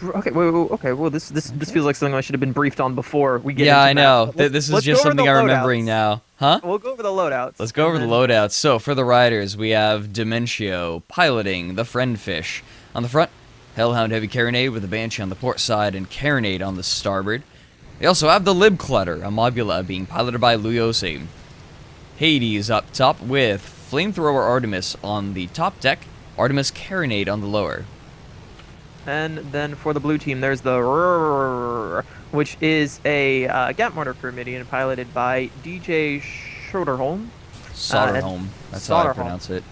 Okay, okay. Well, this feels like something I should have been briefed on before we get Yeah, into I maps. know. But let's This is let's go just over the something I'm remembering loadouts. now. Huh? We'll go over the loadouts, Let's go and over the then loadouts. So, for the riders, we have Dementio piloting the Friendfish. On the front, Hellhound Heavy Carronade with the Banshee on the port side and Carronade on the starboard. We also have the Lib Clutter, a Mobula being piloted by Luyose. Hades up top with Flamethrower Artemis on the top deck, Artemis Carronade on the lower. and then for the blue team, there's the Rydr, which is a Gap Mortar Meridian piloted by DJ Schroederholm and Soderholm, that's how I Soderholm. pronounce it.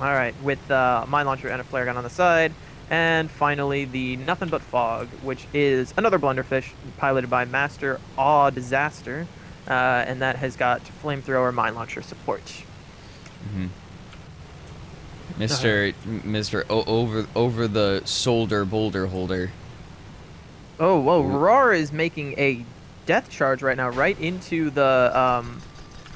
All right, with mine launcher and a flare gun on the side. And finally, the Nothing But Fog, which is another Blunderfish piloted by Master Awe Disaster, and that has got flamethrower mine launcher support. Mm-hmm. Mr. Over the shoulder boulder holder. Oh, whoa, Rar is making a death charge right now, right into the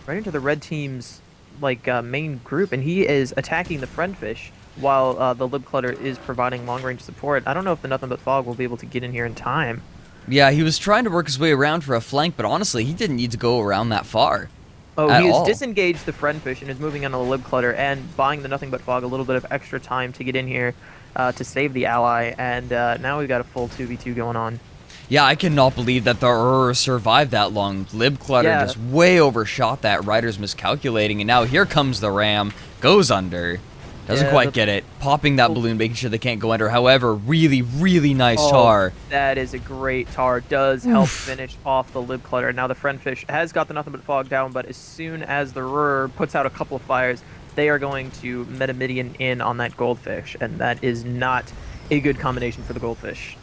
red team's main group, and he is attacking the Friendfish while the Lib Clutter is providing long range support. I don't know if the Nothing But Fog will be able to get in here in time. Yeah, he was trying to work his way around for a flank, but honestly, he didn't need to go around that far Oh, at he has all. disengaged the Friendfish and is moving on to the Lib Clutter and buying the Nothing But Fog a little bit of extra time to get in here to save the ally, and now we've got a full 2v2 going on. Yeah, I cannot believe that the survived that long. Lib Clutter Yeah, just way overshot that. Rider's miscalculating, and now here comes the ram. Goes under. Doesn't yeah, quite get it. Popping that balloon, making sure they can't go under. However, really, really nice oh, tar. that is a great tar. Does help Oof. finish off the Lib Clutter. Now the Friendfish has got the Nothing But Fog down, but as soon as the Rydr puts out a couple of fires, they are going to Metamidian in on that Goldfish, and that is not a good combination for the Goldfish.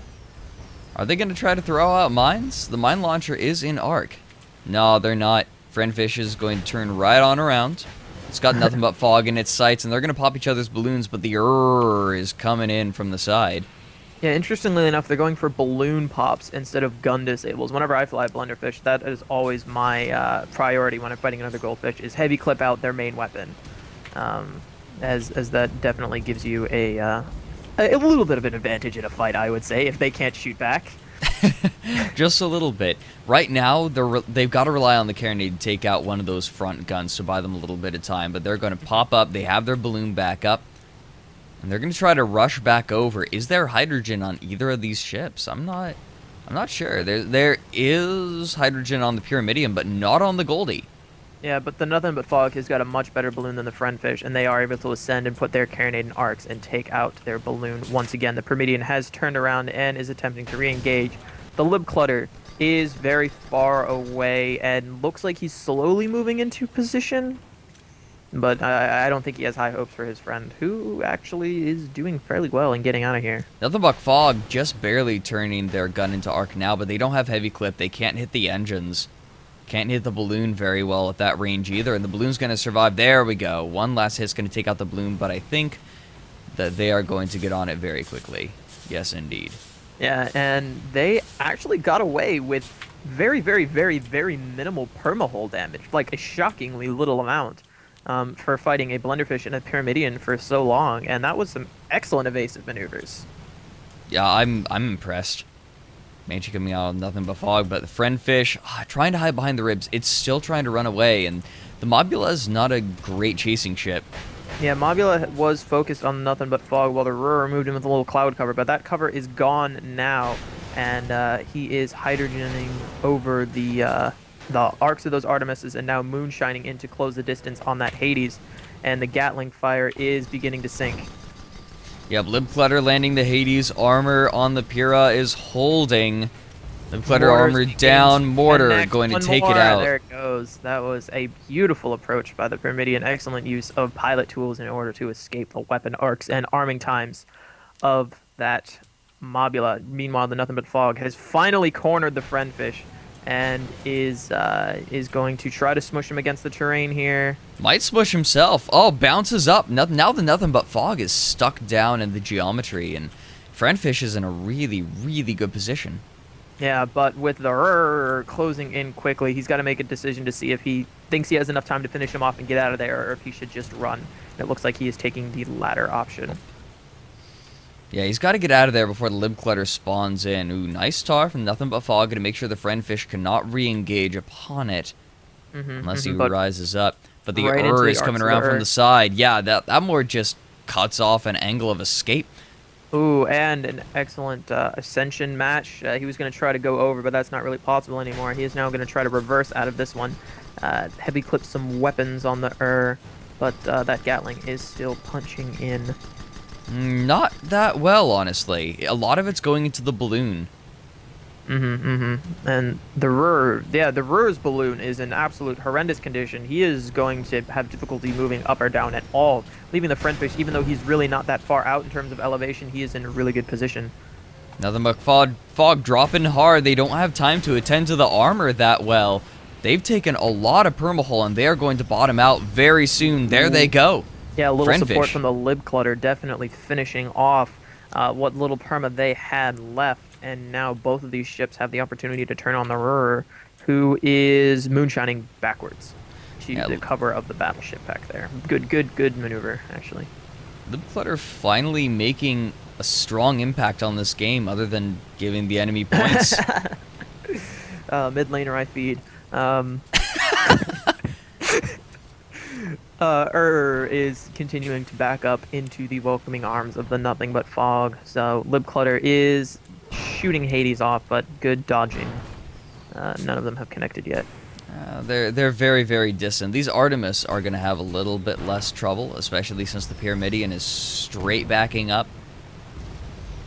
Are they going to try to throw out mines? The mine launcher is in arc. No, they're not. Friendfish is going to turn right on around. It's got nothing but fog in its sights, and they're going to pop each other's balloons, but the is coming in from the side. Yeah, interestingly enough, they're going for balloon pops instead of gun disables. Whenever I fly Blunderfish, that is always my priority when I'm fighting another Goldfish, is heavy clip out their main weapon. As that definitely gives you a little bit of an advantage in a fight, I would say, if they can't shoot back. Just a little bit. Right now, they've got to rely on the Carronade to take out one of those front guns to buy them a little bit of time, but they're going to pop up. They have their balloon back up, and they're going to try to rush back over. Is there hydrogen on either of these ships? I'm not sure. There is hydrogen on the Pyramidion, but not on the Goldie. Yeah, but the Nothing But Fog has got a much better balloon than the Friendfish, and they are able to ascend and put their Carronade in arcs and take out their balloon once again. The Pyramidion has turned around and is attempting to re-engage. The Lib Clutter is very far away and looks like he's slowly moving into position, but I don't think he has high hopes for his friend, who actually is doing fairly well in getting out of here. Nothing but fog, just barely turning their gun into arc now, but they don't have heavy clip. They can't hit the engines. Can't hit the balloon very well at that range either, and the balloon's going to survive. There we go. One last hit's going to take out the balloon, but I think that they are going to get on it very quickly. Yes, indeed. Yeah, and they actually got away with very, very, very, very minimal permahull damage, like a shockingly little amount, for fighting a Blunderfish and a Pyramidion for so long, and that was some excellent evasive maneuvers. Yeah, I'm impressed. Manchi coming out with nothing but fog, but the Friendfish, trying to hide behind the ribs. It's still trying to run away, and the Mobula is not a great chasing ship. Yeah, Mobula was focused on Nothing But Fog while the Rydr moved in with a little cloud cover, but that cover is gone now, and he is hydrogening over the arcs of those Artemises and now moonshining in to close the distance on that Hades, and the Gatling fire is beginning to sink. Yep, Lib Clutter landing the Hades. Armor on the Pyrrha is holding. Lib Clutter armor down. Mortar going to take it out. There it goes. That was a beautiful approach by the Pyramidion. Excellent use of pilot tools in order to escape the weapon arcs and arming times of that Mobula. Meanwhile, the Nothing But Fog has finally cornered the Friendfish and is going to try to smush him against the terrain here. Might smush himself. Oh, bounces up. Now the Nothing But Fog is stuck down in the geometry, and Friendfish is in a really, really good position. Yeah, but with the Rydr closing in quickly, he's got to make a decision to see if he thinks he has enough time to finish him off and get out of there, or if he should just run. It looks like he is taking the latter option. Yeah, he's got to get out of there before the Lib Clutter spawns in. Ooh, nice tar from Nothing But Fog to make sure the friend fish cannot re-engage upon it unless he but rises up. But the right into the is coming arcs of around the from the side. Yeah, that more just cuts off an angle of escape. Ooh, and an excellent Ascension match. He was going to try to go over, but that's not really possible anymore. He is now going to try to reverse out of this one. Heavy clip some weapons on the but that Gatling is still punching in. Not that well, honestly. A lot of it's going into the balloon. And the Ryr's balloon is in absolute horrendous condition. He is going to have difficulty moving up or down at all, leaving the friend fish, even though he's really not that far out in terms of elevation, he is in a really good position. Nothing But Fog dropping hard. They don't have time to attend to the armor that well. They've taken a lot of permahull, and they are going to bottom out very soon. There they go. Yeah, a little Friend support fish. from the Lib Clutter, definitely finishing off what little perma they had left. And now both of these ships have the opportunity to turn on the Rydr, who is moonshining backwards to the cover of the battleship back there. Good maneuver, actually. Lib Clutter finally making a strong impact on this game, other than giving the enemy points. Mid laner I feed. Is continuing to back up into the welcoming arms of the Nothing But Fog. So Lib Clutter is shooting Hades off, but good dodging. None of them have connected yet. They're very, very distant. These Artemis are going to have a little bit less trouble, especially since the Pyramidion is straight backing up.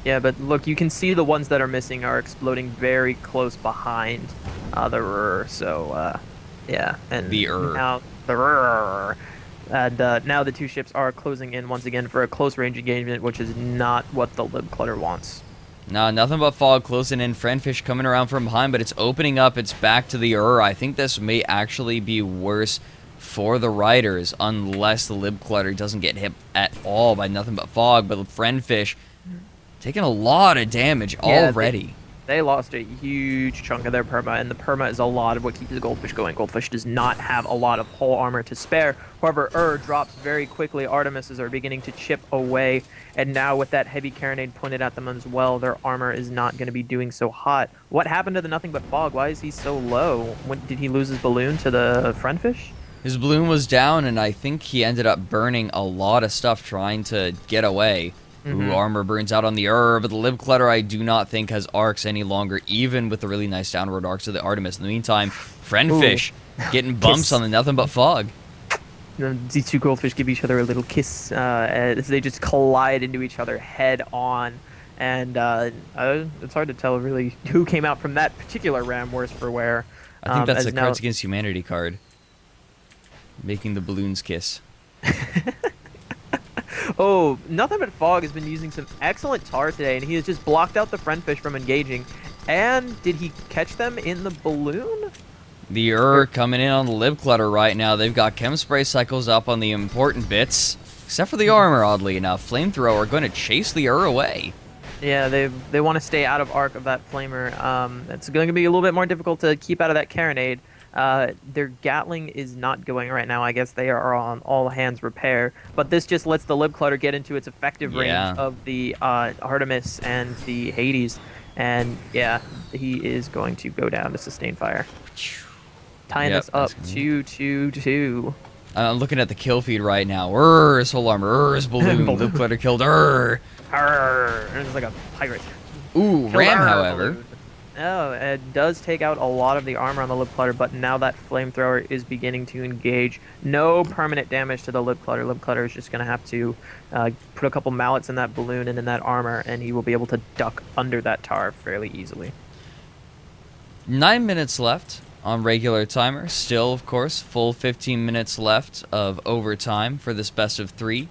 Yeah, but look, you can see the ones that are missing are exploding very close behind the Rydr. So, yeah. And now the Rydr. And now the two ships are closing in once again for a close range engagement, which is not what the Lib Clutter wants. No, Nothing But Fog closing in. Friendfish coming around from behind, but it's opening up. It's back to the I think this may actually be worse for the Riders, unless the Lib Clutter doesn't get hit at all by Nothing But Fog. But Friendfish taking a lot of damage already. They lost a huge chunk of their perma, and the perma is a lot of what keeps the Goldfish going. Goldfish does not have a lot of hull armor to spare. However, drops very quickly. Artemises are beginning to chip away, and now with that heavy carronade pointed at them as well, their armor is not going to be doing so hot. What happened to the Nothing But Fog? Why is he so low? When did he lose his balloon to the Friendfish? His balloon was down, and I think he ended up burning a lot of stuff trying to get away. Ooh, armor burns out on the but the Lib Clutter I do not think has arcs any longer, even with the really nice downward arcs of the Artemis. In the meantime, Friendfish getting bumps on the Nothing But Fog. These two goldfish give each other a little kiss as they just collide into each other head on. And it's hard to tell really who came out from that particular ram worse for wear. I think that's the Cards Against Humanity card. Making the balloons kiss. Oh, Nothing But Fog has been using some excellent tar today, and he has just blocked out the Friendfish from engaging. And did he catch them in the balloon? The coming in on the Lib Clutter right now. They've got Chem Spray cycles up on the important bits. Except for the armor, oddly enough. Flamethrower are going to chase the away. Yeah, they want to stay out of arc of that Flamer. It's going to be a little bit more difficult to keep out of that carronade. Their Gatling is not going right now. I guess they are on all hands repair. But this just lets the Lib Clutter get into its effective range of the Artemis and the Hades. And yeah, he is going to go down to sustain fire. Tying this up 2-2-2. I'm looking at the kill feed right now. His whole armor. His balloon. Lib Clutter killed. It's like a pirate. Ooh, Ram, however. Balloon. Oh, it does take out a lot of the armor on the Lib Clutter, but now that Flamethrower is beginning to engage. No permanent damage to the Lib Clutter. Lib Clutter is just going to have to put a couple mallets in that balloon and in that armor, and he will be able to duck under that tar fairly easily. 9 minutes left on regular timer. Still, of course, full 15 minutes left of overtime for this best of 3.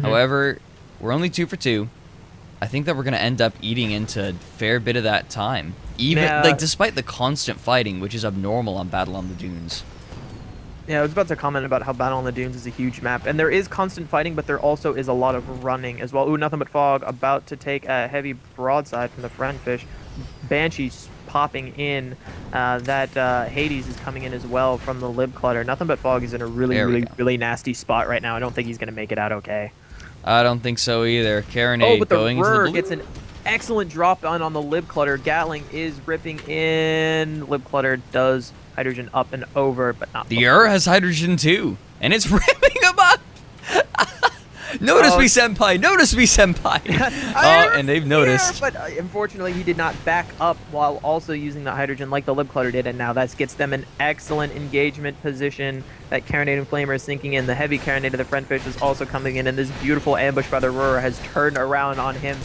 However, we're only 2 for 2. I think that we're going to end up eating into a fair bit of that time. Even despite the constant fighting, which is abnormal on Battle on the Dunes. Yeah, I was about to comment about how Battle on the Dunes is a huge map, and there is constant fighting, but there also is a lot of running as well. Ooh, Nothing But Fog about to take a heavy broadside from the Friendfish. Banshee's popping in. Hades is coming in as well from the Lib Clutter. Nothing But Fog is in a really nasty spot right now. I don't think he's going to make it out okay. I don't think so either. Oh, Carronade but the going into the Rydr blue. gets an excellent drop on the Lib Clutter. Gatling is ripping in. Lib Clutter does hydrogen up and over, but not The before. has hydrogen too, and it's ripping him up. Notice me, senpai. Notice me, senpai. And they've noticed. But unfortunately, he did not back up while also using the hydrogen like the Lib Clutter did, and now that gets them an excellent engagement position. That Carronade and Flamer is sinking in. The heavy Carronade of the Friendfish is also coming in, and this beautiful ambush by the Rydr has turned around on him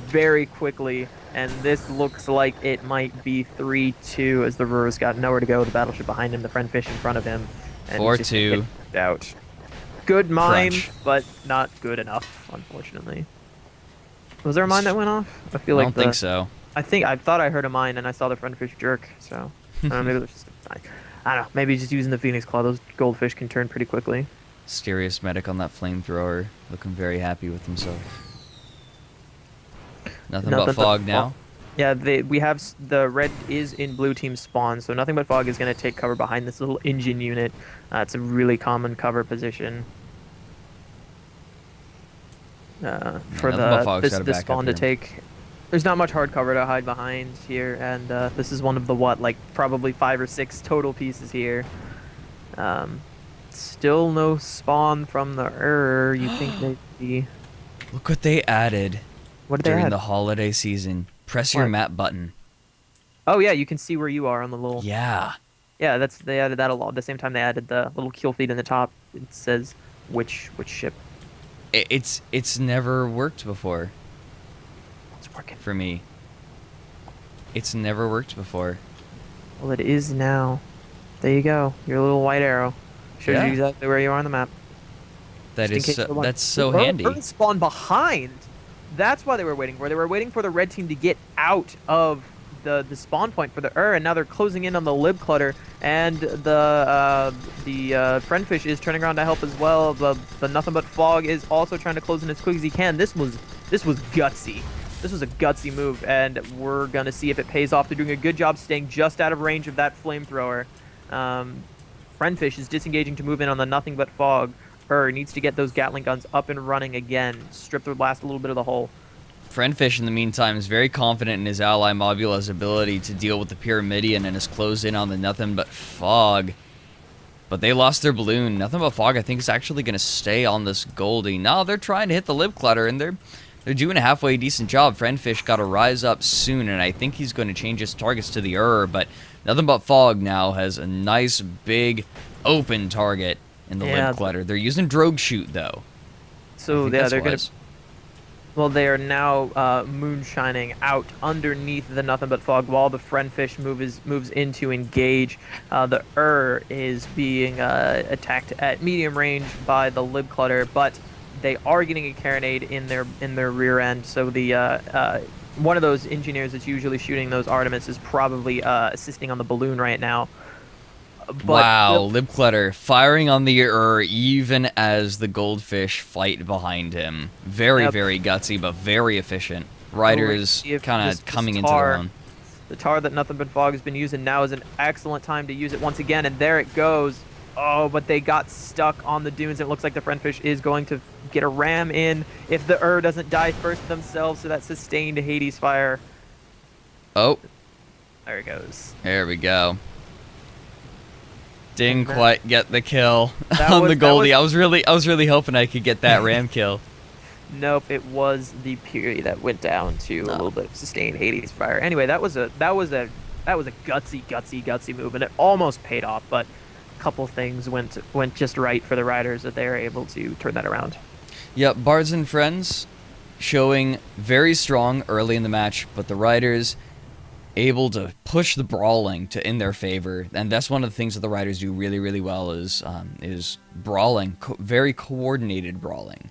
very quickly, and this looks like it might be 3-2 as the Rydr's got nowhere to go. The battleship behind him, the Friendfish in front of him, and 4-2 out. Good mine, Crunch. but not good enough, unfortunately. Was there a mine that went off? I feel I like don't think so. I thought I heard a mine, and I saw the Friendfish jerk. So I don't know, maybe it was just I don't know. Maybe just using the Phoenix Claw. Those goldfish can turn pretty quickly. Mysterious medic on that flamethrower, looking very happy with himself. Nothing but fog now. Yeah, we have the red is in blue team spawn, so nothing but fog is going to take cover behind this little engine unit. It's a really common cover position for this spawn to take. There's not much hard cover to hide behind here, and this is one of the probably 5 or 6 total pieces here. Still no spawn from the You think maybe? Look what they added. What did they during add? the holiday season? Press your What? map button. Oh yeah, you can see where you are on the little. Yeah. Yeah, they added that a lot. At the same time, they added the little kill feed in the top. It says which ship. It's never worked before It's working. for me. It's never worked before. Well, it is now. There you go. Your little white arrow shows Yeah. you exactly where you are on the map. That Just in is case so, you're wondering. that's so The handy. Earth spawned behind. That's why they were waiting for. They were waiting for the red team to get out of the spawn point for the and now they're closing in on the Lib Clutter, and the Friendfish is turning around to help as well. The Nothing But Fog is also trying to close in as quick as he can. This was gutsy. This was a gutsy move, and we're gonna see if it pays off. They're doing a good job staying just out of range of that flamethrower. Friendfish is disengaging to move in on the Nothing But Fog. Needs to get those Gatling guns up and running again. Strip the last little bit of the hull. Friendfish, in the meantime, is very confident in his ally Mobula's ability to deal with the Pyramidion and has closed in on the Nothing But Fog. But they lost their balloon. Nothing But Fog, I think, is actually going to stay on this Goldie. No, they're trying to hit the Lib Clutter, and they're doing a halfway decent job. Friendfish got to rise up soon, and I think he's going to change his targets to the but Nothing But Fog now has a nice, big, open target in the Lib Clutter. They're using Drogue Shoot, though. So, yeah, they're going to... Well, they are now moonshining out underneath the Nothing But Fog while the Friendfish moves in to engage. The is being attacked at medium range by the Lib Clutter, but they are getting a carronade in their rear end. So the one of those engineers that's usually shooting those Artemis is probably assisting on the balloon right now. But wow, Lib Clutter firing on the even as the goldfish fight behind him. Very gutsy, but very efficient. Rydr is kind of coming into their own. The tar that Nothing But Fog has been using now is an excellent time to use it once again, and there it goes. Oh, but they got stuck on the dunes. It looks like the Friendfish is going to get a ram in if the doesn't die first themselves, so that sustained Hades fire. Oh. There it goes. There we go. Didn't quite get the kill on the Goldie. I was really hoping I could get that ram kill. Nope, it was the Fury that went down to a little bit of sustained Hades fire. Anyway, that was a gutsy move, and it almost paid off, but a couple things went just right for the Riders that they were able to turn that around. Yep, Bards and Friends showing very strong early in the match, but the Riders able to push the brawling in their favor, and that's one of the things that the Riders do really well is brawling, very coordinated brawling.